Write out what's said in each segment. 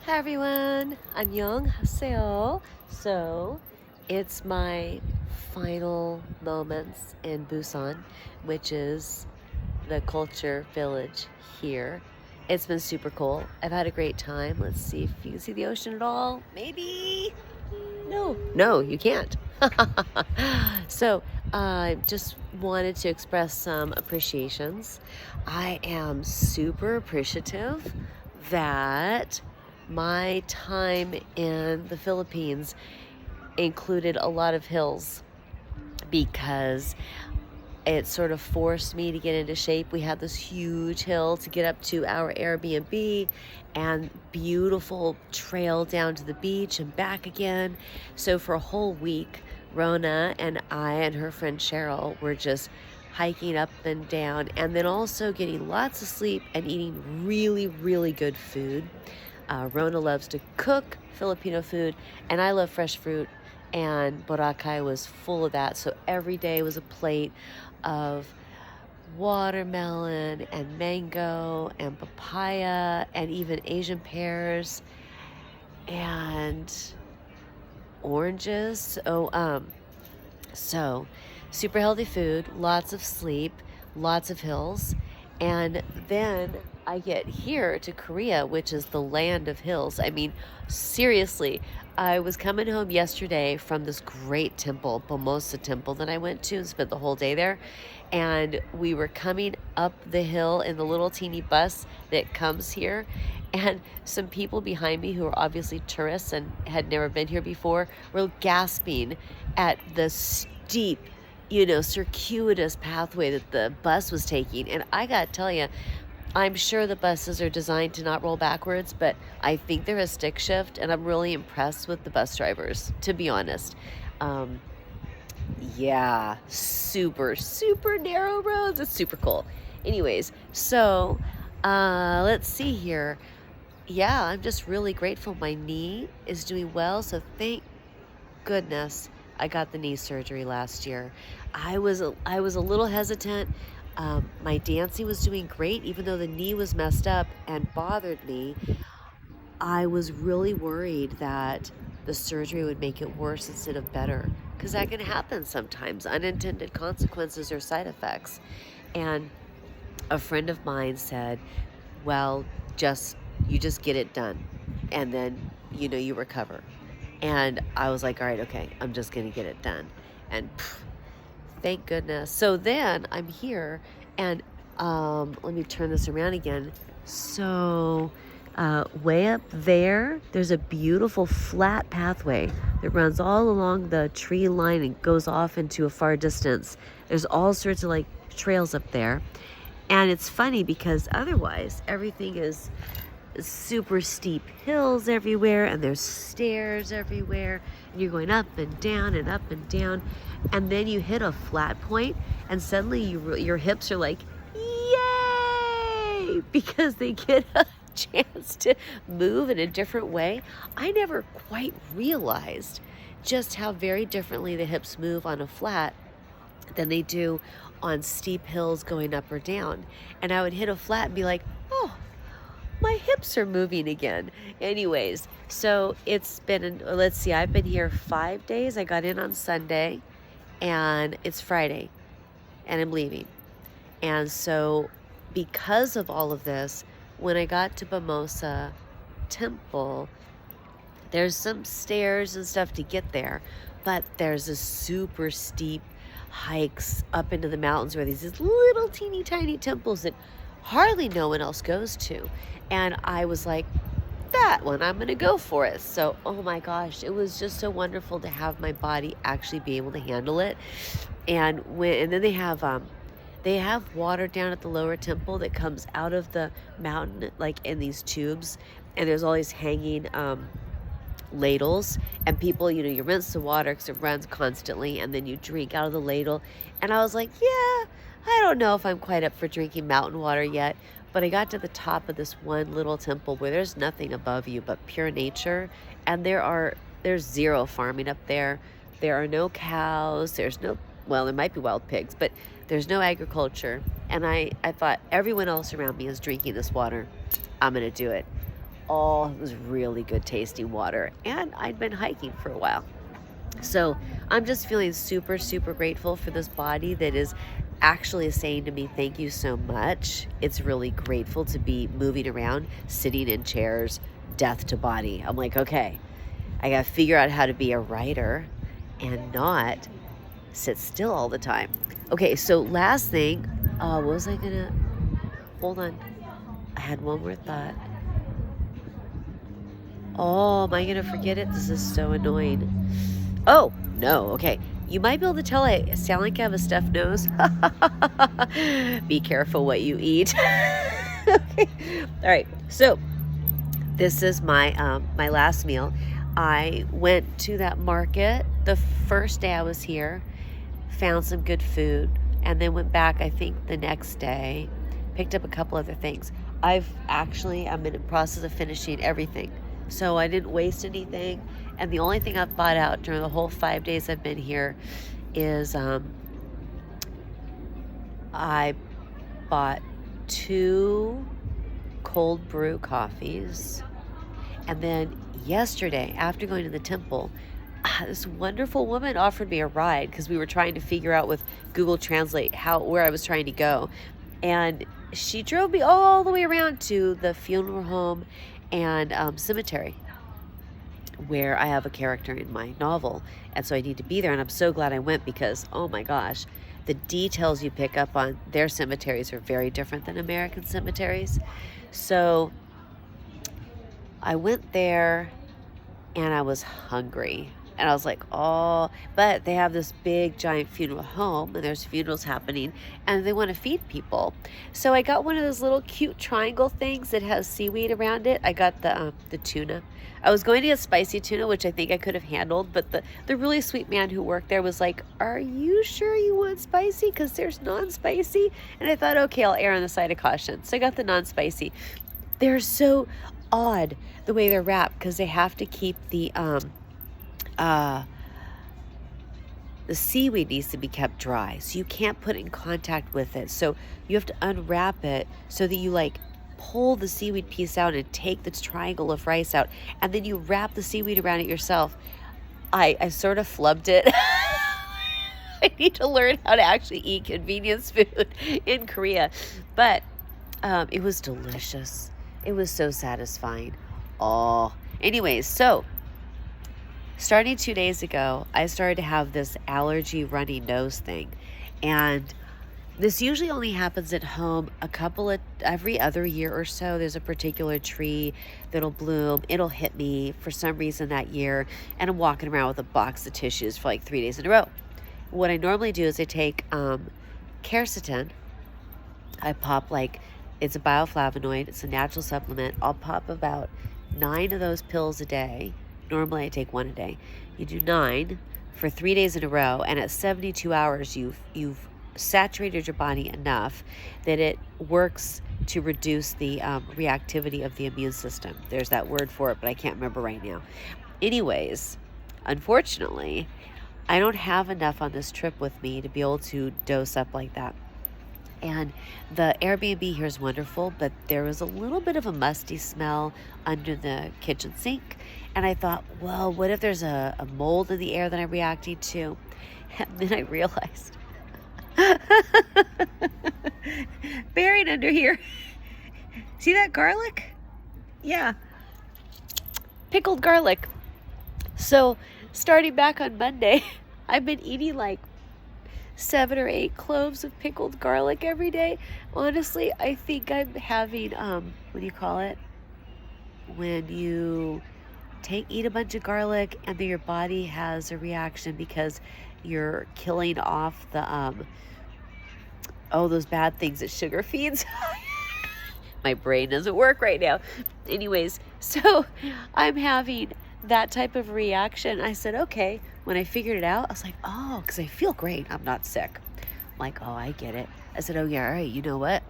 Hi everyone, annyeonghaseyo. So, it's my final moments in Busan, which is the culture village here. It's been super cool. I've had a great time. Let's see if you can see the ocean at all. Maybe. No, you can't. So, I just wanted to express some appreciations. I am super appreciative that my time in the Philippines included a lot of hills because it sort of forced me to get into shape. We had this huge hill to get up to our Airbnb and beautiful trail down to the beach and back again. So for a whole week, Rona and I and her friend Cheryl were just hiking up and down and then also getting lots of sleep and eating really, really good food. Rona loves to cook Filipino food, and I love fresh fruit, and Boracay was full of that. So every day was a plate of watermelon and mango and papaya and even Asian pears and oranges. So super healthy food, lots of sleep, lots of hills. And then I get here to Korea, which is the land of hills. I mean, seriously, I was coming home yesterday from this great temple, Bomosa Temple, that I went to and spent the whole day there. And we were coming up the hill in the little teeny bus that comes here. And some people behind me who are obviously tourists and had never been here before were gasping at the steep, circuitous pathway that the bus was taking. And I got to tell you, I'm sure the buses are designed to not roll backwards, but I think they're a stick shift, and I'm really impressed with the bus drivers, to be honest. Um, yeah, super, super narrow roads. It's super cool. Anyways, so let's see here. Yeah, I'm just really grateful. My knee is doing well, so thank goodness I got the knee surgery last year. I was a little hesitant. My dancing was doing great, even though the knee was messed up and bothered me. I was really worried that the surgery would make it worse instead of better, because that can happen sometimes, unintended consequences or side effects. And a friend of mine said, well, you just get it done and then you recover. And I was like, all right, okay, I'm just gonna get it done. And thank goodness. So then I'm here, and let me turn this around again. So way up there's a beautiful flat pathway that runs all along the tree line and goes off into a far distance. There's all sorts of like trails up there. And it's funny because otherwise everything is super steep hills everywhere, and there's stairs everywhere, and you're going up and down and up and down, and then you hit a flat point and suddenly your hips are like, yay, because they get a chance to move in a different way. I never quite realized just how very differently the hips move on a flat than they do on steep hills going up or down. And I would hit a flat and be like, oh, my hips are moving again. Anyways, so it's been, let's see, I've been here 5 days. I got in on Sunday, and it's Friday, and I'm leaving. And so because of all of this, when I got to Bamosa Temple, there's some stairs and stuff to get there, but there's a super steep hikes up into the mountains where these little teeny tiny temples that hardly no one else goes to. And I was like, that one, I'm gonna go for it. So, oh my gosh, it was just so wonderful to have my body actually be able to handle it. And then they have water down at the lower temple that comes out of the mountain, like in these tubes, and there's all these hanging ladles, and people, you rinse the water because it runs constantly, and then you drink out of the ladle. And I was like, yeah, I don't know if I'm quite up for drinking mountain water yet. But I got to the top of this one little temple where there's nothing above you but pure nature, and there's zero farming up there. There are no cows, well, there might be wild pigs, but there's no agriculture. And I thought, everyone else around me is drinking this water, I'm gonna do it. Oh, it was really good tasting water. And I'd been hiking for a while. So I'm just feeling super, super grateful for this body that is actually saying to me, thank you so much. It's really grateful to be moving around, sitting in chairs, death to body. I'm like, okay, I got to figure out how to be a writer and not sit still all the time. Okay, so last thing, what was I gonna, hold on. I had one more thought. Oh, am I gonna forget it? This is so annoying. Oh, no, okay. You might be able to tell I sound like I have a stuffed nose. Be careful what you eat. Okay. All right. So this is my last meal. I went to that market the first day I was here, found some good food, and then went back, I think, the next day, picked up a couple other things. I'm in the process of finishing everything. So I didn't waste anything. And the only thing I've bought out during the whole 5 days I've been here is I bought 2 cold brew coffees. And then yesterday, after going to the temple, this wonderful woman offered me a ride because we were trying to figure out with Google Translate where I was trying to go. And she drove me all the way around to the funeral home and cemetery where I have a character in my novel. And so I need to be there. And I'm so glad I went because, oh my gosh, the details you pick up on their cemeteries are very different than American cemeteries. So I went there and I was hungry. And I was like, oh, but they have this big giant funeral home and there's funerals happening and they want to feed people. So I got one of those little cute triangle things that has seaweed around it. I got the tuna. I was going to get spicy tuna, which I think I could have handled, but the really sweet man who worked there was like, are you sure you want spicy? Because there's non-spicy. And I thought, okay, I'll err on the side of caution. So I got the non-spicy. They're so odd the way they're wrapped because they have to keep the seaweed needs to be kept dry, so you can't put it in contact with it. So you have to unwrap it so that you like pull the seaweed piece out and take the triangle of rice out, and then you wrap the seaweed around it yourself. I sort of flubbed it. I need to learn how to actually eat convenience food in Korea, but it was delicious. It was so satisfying. Oh, anyways, so starting 2 days ago, I started to have this allergy runny nose thing. And this usually only happens at home every other year or so. There's a particular tree that'll bloom. It'll hit me for some reason that year. And I'm walking around with a box of tissues for like 3 days in a row. What I normally do is I take quercetin. I pop it's a bioflavonoid. It's a natural supplement. I'll pop about 9 of those pills a day. Normally I take 1 a day. You do 9 for 3 days in a row, and at 72 hours you've saturated your body enough that it works to reduce the reactivity of the immune system. There's that word for it, but I can't remember right now. Anyways, unfortunately, I don't have enough on this trip with me to be able to dose up like that. And the Airbnb here is wonderful, but there was a little bit of a musty smell under the kitchen sink. And I thought, well, what if there's a mold in the air that I'm reacting to? And then I realized, buried under here, see that garlic? Yeah, pickled garlic. So starting back on Monday, I've been eating like 7 or 8 cloves of pickled garlic every day. Honestly, I think I'm having, what do you call it? When you eat a bunch of garlic and then your body has a reaction because you're killing off the, those bad things that sugar feeds. My brain doesn't work right now. Anyways, so I'm having that type of reaction. I said, okay, when I figured it out, I was like, oh, because I feel great. I'm not sick. I'm like, oh, I get it. I said, oh, yeah, all right, you know what?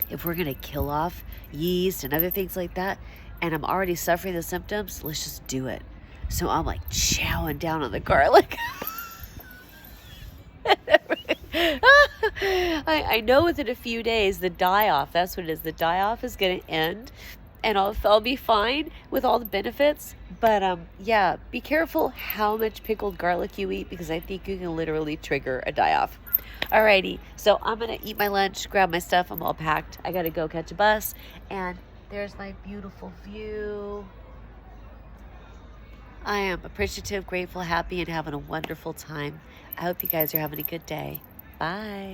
If we're going to kill off yeast and other things like that, and I'm already suffering the symptoms, let's just do it. So I'm like chowing down on the garlic. I know within a few days, the die-off, that's what it is. The die-off is going to end. and I'll be fine with all the benefits. But yeah, be careful how much pickled garlic you eat because I think you can literally trigger a die-off. Alrighty, so I'm gonna eat my lunch, grab my stuff. I'm all packed. I gotta go catch a bus, and there's my beautiful view. I am appreciative, grateful, happy, and having a wonderful time. I hope you guys are having a good day. Bye.